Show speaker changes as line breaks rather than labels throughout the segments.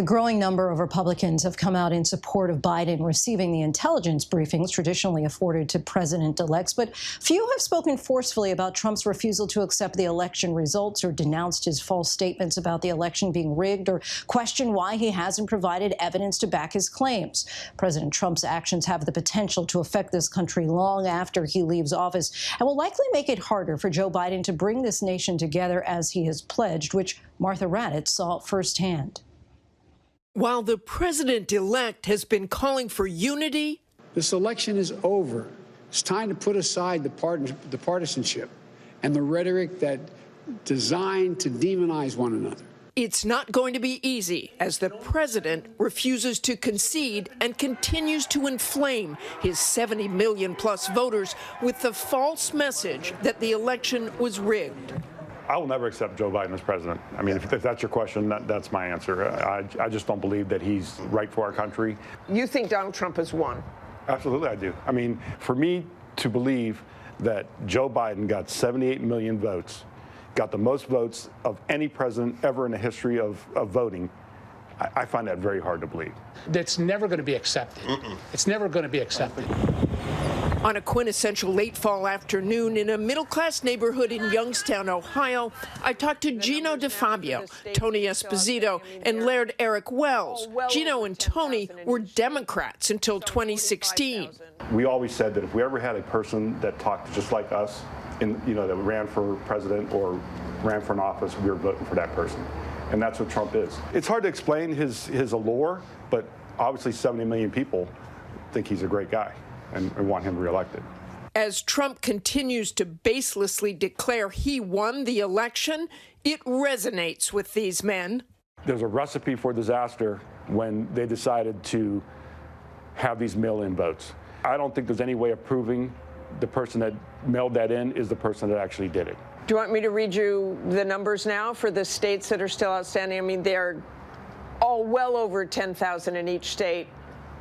A growing number of Republicans have come out in support of Biden receiving the intelligence briefings traditionally afforded to president-elects, but few have spoken forcefully about Trump's refusal to accept the election results or denounced his false statements about the election being rigged or questioned why he hasn't provided evidence to back his claims. President Trump's actions have the potential to affect this country long after he leaves office and will likely make it harder for Joe Biden to bring this nation together as he has pledged, which Martha Raddatz saw firsthand.
While the president-elect has been calling for unity,
this election is over. It's time to put aside the partisanship and the rhetoric that designed to demonize one another.
It's not going to be easy as the president refuses to concede and continues to inflame his 70 million-plus voters with the false message that the election was rigged.
I will never accept Joe Biden as president. I mean, if that's your question, that's my answer. I just don't believe that he's right for our country.
You think Donald Trump has won?
Absolutely, I do. I mean, for me to believe that Joe Biden got 78 million votes, got the most votes of any president ever in the history of voting, I find that very hard to believe.
That's never going to be accepted. It's never going to be accepted.
On a quintessential late fall afternoon in a middle-class neighborhood in Youngstown, Ohio, I talked to Gino DeFabio, Tony Esposito, and Laird Eric Wells. Gino and Tony were Democrats until 2016.
We always said that if we ever had a person that talked just like us, that ran for president or ran for an office, we were voting for that person. And that's what Trump is. It's hard to explain his allure, but obviously 70 million people think he's a great guy and want him reelected.
As Trump continues to baselessly declare he won the election, it resonates with these men.
There's a recipe for disaster when they decided to have these mail-in votes. I don't think there's any way of proving the person that mailed that in is the person that actually did it.
Do you want me to read you the numbers now for the states that are still outstanding? I mean, they're all well over 10,000 in each state,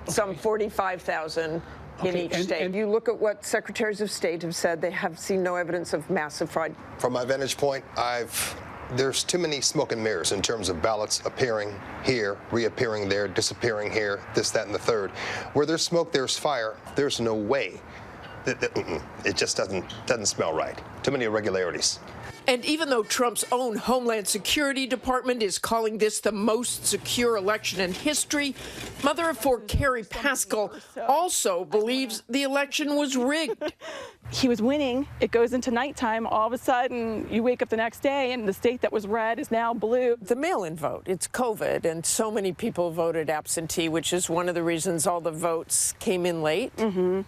some 45,000 in each state. And you look at what secretaries of state have said, they have seen no evidence of massive fraud.
From my vantage point, there's too many smoke and mirrors in terms of ballots appearing here, reappearing there, disappearing here, this, that, and the third. Where there's smoke, there's fire. There's no way. It just doesn't smell right. Too many irregularities.
And even though Trump's own Homeland Security Department is calling this the most secure election in history, mother of four Carrie Pascal also believes the election was rigged.
He was winning. It goes into nighttime. All of a sudden, you wake up the next day, and the state that was red is now blue.
The mail-in vote, it's COVID, and so many people voted absentee, which is one of the reasons all the votes came in late.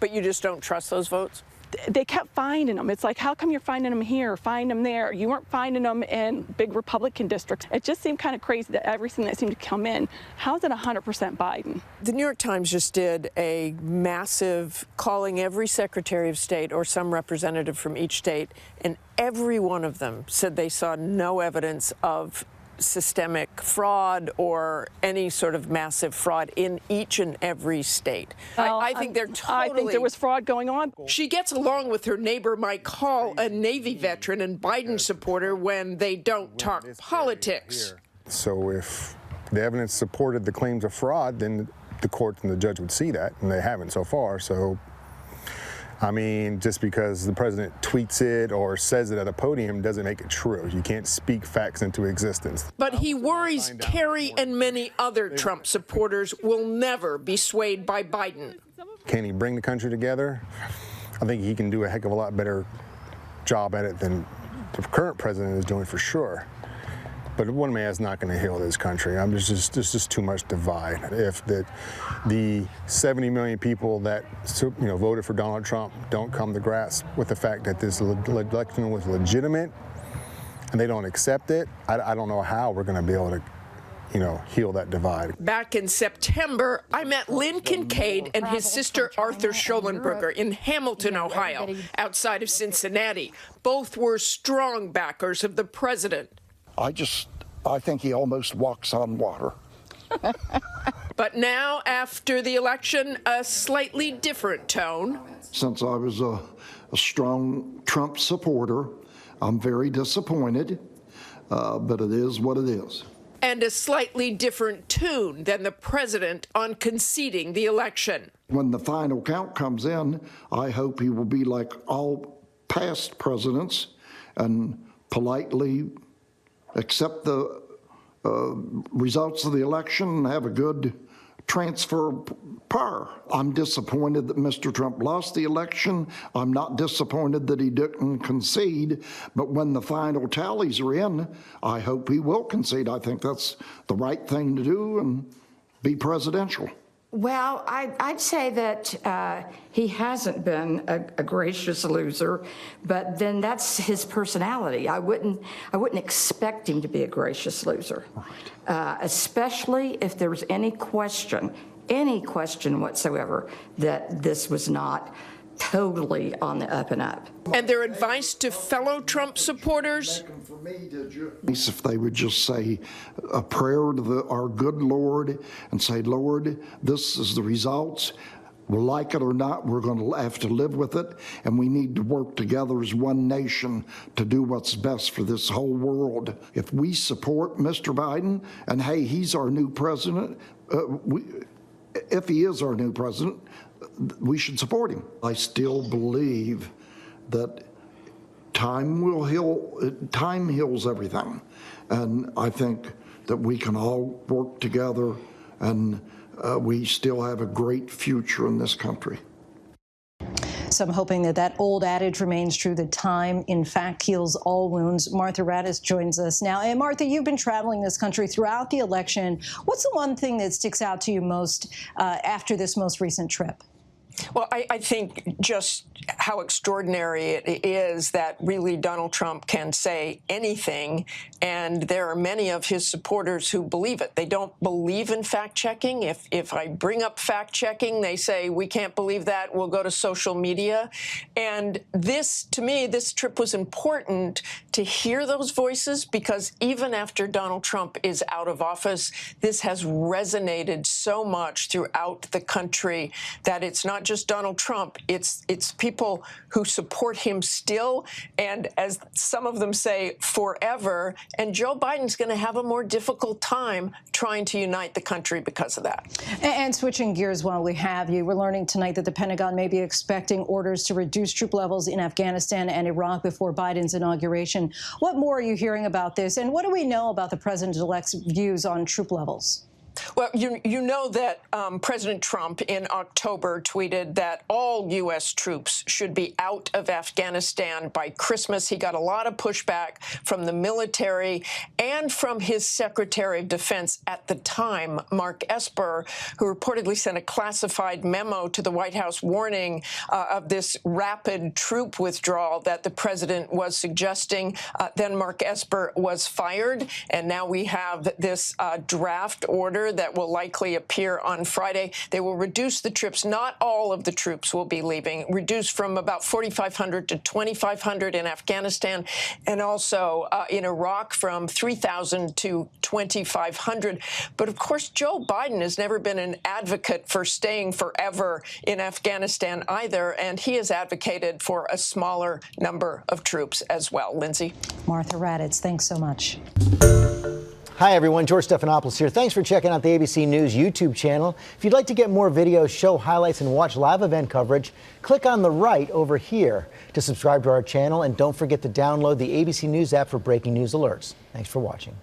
But you just don't trust those votes?
They kept finding them. It's like, how come you're finding them here, find them there? You weren't finding them in big Republican districts. It just seemed kind of crazy that everything that seemed to come in, how is it 100% Biden?
The New York Times just did a massive calling every Secretary of State or some representative from each state, and every one of them said they saw no evidence of systemic fraud or any sort of massive fraud in each and every state.
Well,
I think they're totally...
I think there was fraud going on.
She gets along with her neighbor Mike Hall, a Navy veteran and Biden supporter, when they don't talk politics.
So if the evidence supported the claims of fraud, then the court and the judge would see that, and they haven't so far. So, I mean, just because the president tweets it or says it at a podium doesn't make it true. You can't speak facts into existence.
But he worries Kerry and many other Trump supporters will never be swayed by Biden.
Can he bring the country together? I think he can do a heck of a lot better job at it than the current president is doing, for sure. But one man is not going to heal this country. There's just too much divide. If the 70 million people that voted for Donald Trump don't come to grasp with the fact that this election was legitimate, and they don't accept it, I don't know how we're going to be able to heal that divide.
Back in September, I met Lynn Kincaid and his sister Arthur Schollenberger in Hamilton, Ohio, outside of Cincinnati. Both were strong backers of the president.
I think he almost walks on water.
But now, after the election, a slightly different tone.
Since I was a strong Trump supporter, I'm very disappointed, but it is what it is.
and a slightly different tune than the president on conceding the election.
When the final count comes in, I hope he will be like all past presidents and politely accept the results of the election and have a good transfer of power. I'm disappointed that Mr. Trump lost the election. I'm not disappointed that he didn't concede, but when the final tallies are in, I hope he will concede. I think that's the right thing to do and be presidential.
Well, I'd say that he hasn't been a gracious loser, but then that's his personality. I wouldn't expect him to be a gracious loser, especially if there was any question whatsoever that this was not totally on the up and up.
And their advice to fellow Trump supporters?
If they would just say a prayer to our good Lord and say, Lord, this is the results. We'll like it or not, we're going to have to live with it, and we need to work together as one nation to do what's best for this whole world. If we support Mr. Biden, and hey, he's our new president, if he is our new president, we should support him. I still believe that time heals everything. And I think that we can all work together, and we still have a great future in this country.
Some hoping that that old adage remains true, that time, in fact, heals all wounds. Martha Raddatz joins us now. And Martha, you've been traveling this country throughout the election. What's the one thing that sticks out to you most after this most recent trip?
Well, I think just how extraordinary it is that really Donald Trump can say anything, and there are many of his supporters who believe it. They don't believe in fact-checking. If I bring up fact-checking, they say, we can't believe that, we'll go to social media. And this, to me, this trip was important to hear those voices, because even after Donald Trump is out of office, this has resonated so much throughout the country that it's not just Donald Trump, it's people who support him still, and as some of them say, forever. And Joe Biden's going to have a more difficult time trying to unite the country because of that.
And switching gears while we have you, we're learning tonight that the Pentagon may be expecting orders to reduce troop levels in Afghanistan and Iraq before Biden's inauguration. What more are you hearing about this, and what do we know about the president-elect's views on troop levels?
Well, you know that President Trump in October tweeted that all U.S. troops should be out of Afghanistan by Christmas. He got a lot of pushback from the military and from his Secretary of Defense at the time, Mark Esper, who reportedly sent a classified memo to the White House warning of this rapid troop withdrawal that the president was suggesting. Then Mark Esper was fired, and now we have this draft order that will likely appear on Friday. They will reduce the troops. Not all of the troops will be leaving. Reduce from about 4,500 to 2,500 in Afghanistan, and also in Iraq from 3,000 to 2,500. But of course, Joe Biden has never been an advocate for staying forever in Afghanistan either, and he has advocated for a smaller number of troops as well. Lindsay.
Martha Raddatz, thanks so much.
Hi, everyone. George Stephanopoulos here. Thanks for checking out the ABC News YouTube channel. If you'd like to get more videos, show highlights, and watch live event coverage, click on the right over here to subscribe to our channel. And don't forget to download the ABC News app for breaking news alerts. Thanks for watching.